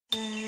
Hey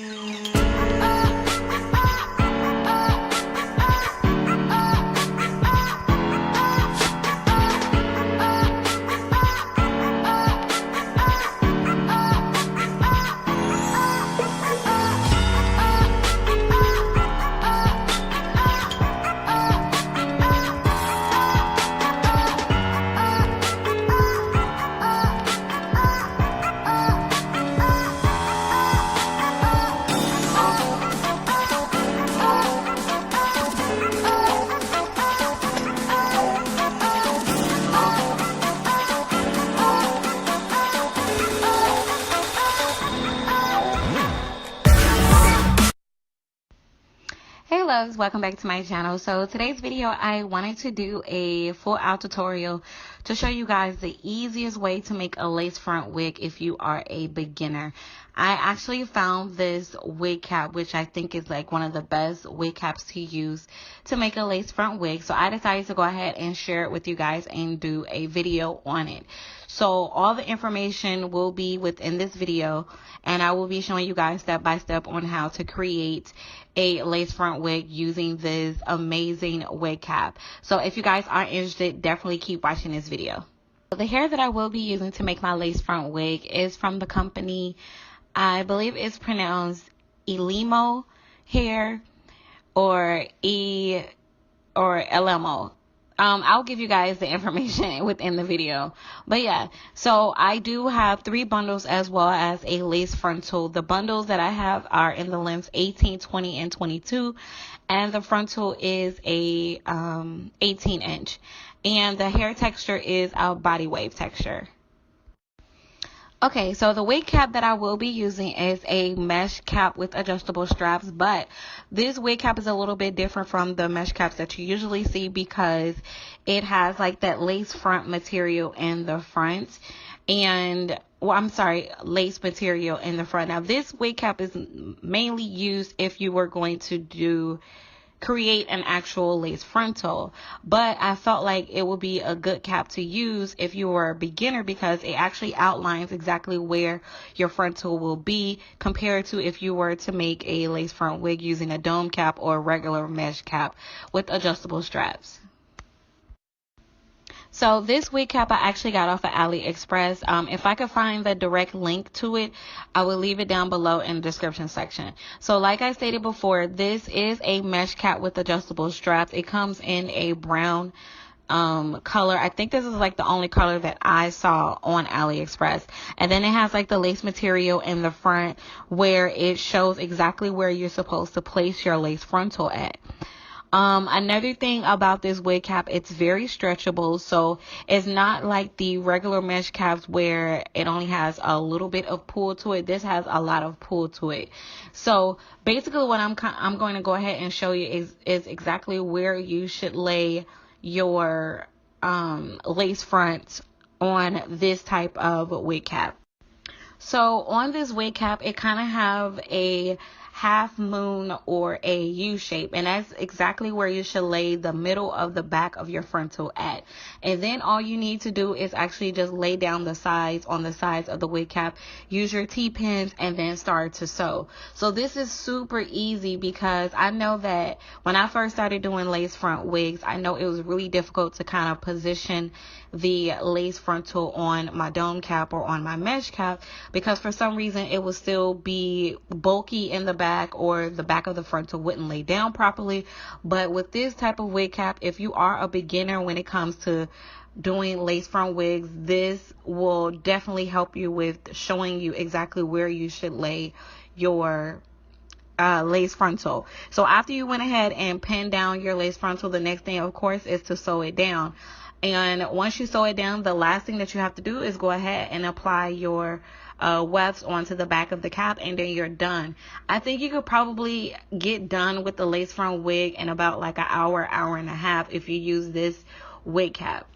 loves, welcome back to my channel. So today's video, I wanted to do a full out tutorial to show you guys the easiest way to make a lace front wig if you are a beginner. I actually found this wig cap, which I think is like one of the best wig caps to use to make a lace front wig. So I decided to go ahead and share it with you guys and do a video on it. So all the information will be within this video, and I will be showing you guys step by step on how to create a lace front wig using this amazing wig cap. So if you guys are interested, definitely keep watching this video. The hair that I will be using to make my lace front wig is from the company, I believe it's pronounced Elemo hair or Elemo. I'll give you guys the information within the video. But yeah, so I do have 3 bundles as well as a lace frontal. The bundles that I have are in the lengths 18, 20, and 22. And the frontal is a 18 inch. And the hair texture is a body wave texture. Okay, so the wig cap that I will be using is a mesh cap with adjustable straps, but this wig cap is a little bit different from the mesh caps that you usually see because it has like that lace front material in the front and, well, I'm sorry, lace material in the front. Now, this wig cap is mainly used if you were going to create an actual lace frontal, but I felt like it would be a good cap to use if you were a beginner because it actually outlines exactly where your frontal will be compared to if you were to make a lace front wig using a dome cap or a regular mesh cap with adjustable straps. So this wig cap I actually got off of AliExpress. If I could find the direct link to it, I will leave it down below in the description section. So like I stated before, this is a mesh cap with adjustable straps. It comes in a brown color. I think this is like the only color that I saw on AliExpress. And then it has like the lace material in the front where it shows exactly where you're supposed to place your lace frontal at. Another thing about this wig cap, it's very stretchable, so it's not like the regular mesh caps where it only has a little bit of pull to it. This has a lot of pull to it. So basically what I'm going to go ahead and show you is exactly where you should lay your lace front on this type of wig cap. So on this wig cap, it kind of have a half moon or a U shape, and that's exactly where you should lay the middle of the back of your frontal at. And then all you need to do is actually just lay down the sides on the sides of the wig cap, use your T-pins, and then start to sew. So this is super easy because I know that when I first started doing lace front wigs, I know it was really difficult to kind of position the lace frontal on my dome cap or on my mesh cap because for some reason it would still be bulky in the back, or the back of the frontal wouldn't lay down properly. But with this type of wig cap, if you are a beginner when it comes to doing lace front wigs, this will definitely help you with showing you exactly where you should lay your lace frontal. So after you went ahead and pinned down your lace frontal, the next thing of course is to sew it down. And once you sew it down, the last thing that you have to do is go ahead and apply your wefts onto the back of the cap, and then you're done. I think you could probably get done with the lace front wig in about like an hour, hour and a half if you use this wig cap.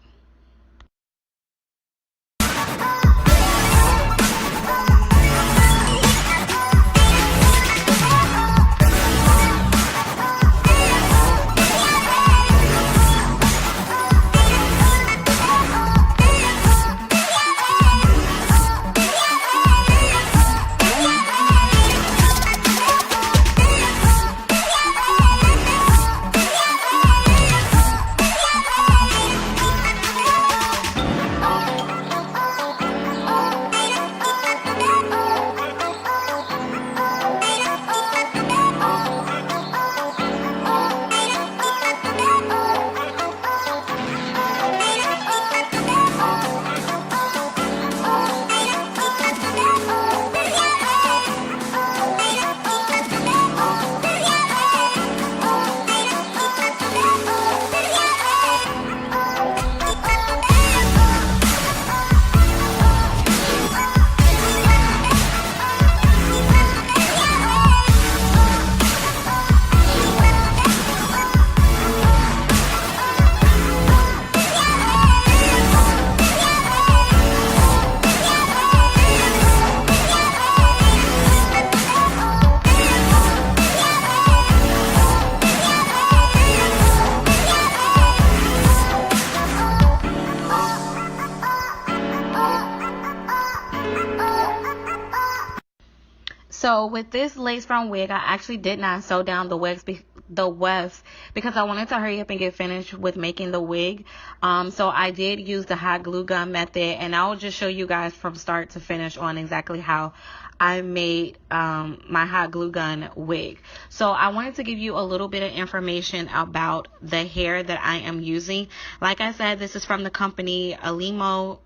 So with this lace front wig, I actually did not sew down the wefts because I wanted to hurry up and get finished with making the wig. So I did use the hot glue gun method, and I will just show you guys from start to finish on exactly how I made my hot glue gun wig. So I wanted to give you a little bit of information about the hair that I am using. Like I said, this is from the company Elemo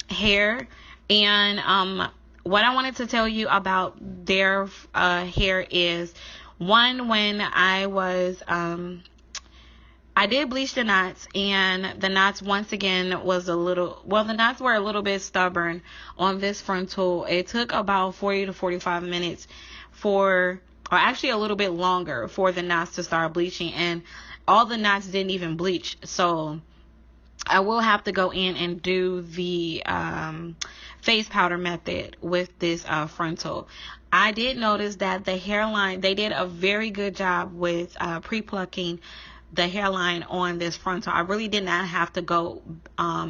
hair. And what I wanted to tell you about their hair is, one, when I was I did bleach the knots, and the knots once again was the knots were a little bit stubborn on this frontal. It took about 40 to 45 minutes or actually a little bit longer for the knots to start bleaching, and all the knots didn't even bleach. So I will have to go in and do the face powder method with this frontal. I did notice that the hairline, they did a very good job with pre-plucking the hairline on this frontal. I really did not have to go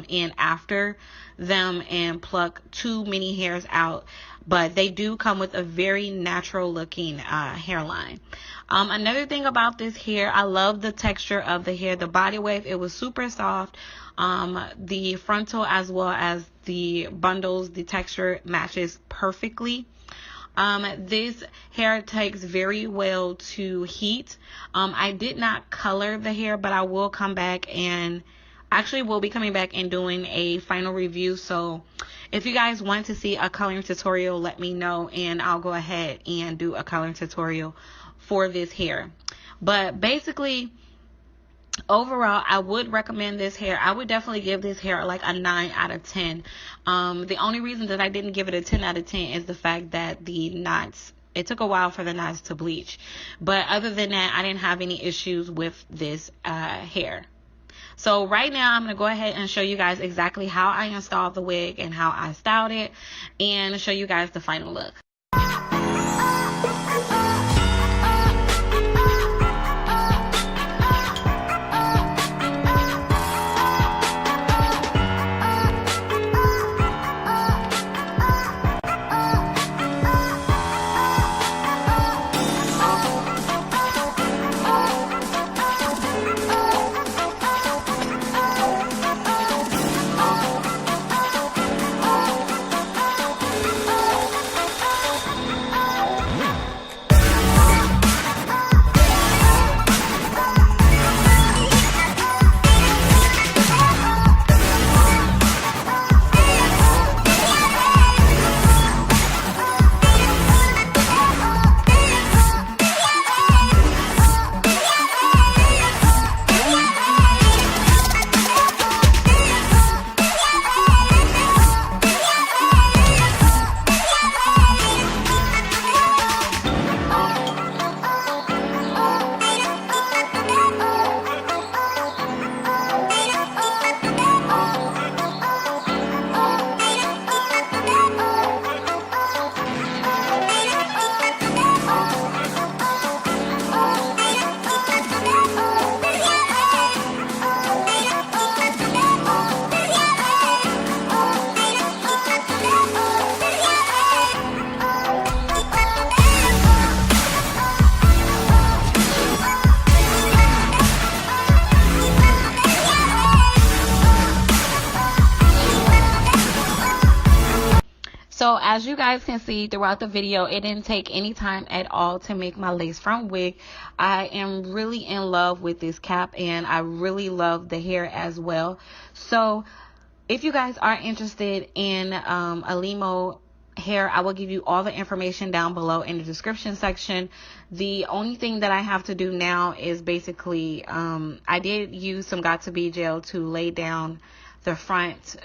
in after them and pluck too many hairs out, but they do come with a very natural looking hairline. Another thing about this hair, I love the texture of the hair. The body wave, it was super soft. The frontal as well as the bundles, the texture matches perfectly. This hair takes very well to heat. I did not color the hair, but I will come back and actually will be coming back and doing a final review. So if you guys want to see a coloring tutorial, let me know, and I'll go ahead and do a coloring tutorial for this hair. But basically, overall, I would recommend this hair. I would definitely give this hair like a 9 out of 10. The only reason that I didn't give it a 10 out of 10 is the fact that the knots, it took a while for the knots to bleach. But other than that, I didn't have any issues with this hair. So right now, I'm going to go ahead and show you guys exactly how I installed the wig and how I styled it, and show you guys the final look. So as you guys can see throughout the video, it didn't take any time at all to make my lace front wig. I am really in love with this cap, and I really love the hair as well. So if you guys are interested in Elemo hair, I will give you all the information down below in the description section. The only thing that I have to do now is basically I did use some Got2b gel to lay down the front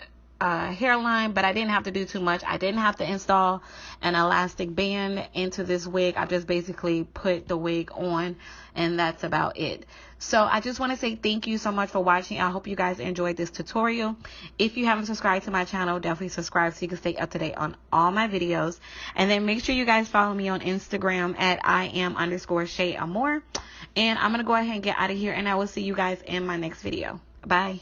hairline, but I didn't have to do too much. I didn't have to install an elastic band into this wig. I just basically put the wig on, and that's about it. So I just want to say thank you so much for watching. I hope you guys enjoyed this tutorial. If you haven't subscribed to my channel, definitely subscribe so you can stay up to date on all my videos. And then make sure you guys follow me on Instagram at @I am_Shay Amore. And I'm going to go ahead and get out of here, and I will see you guys in my next video. Bye.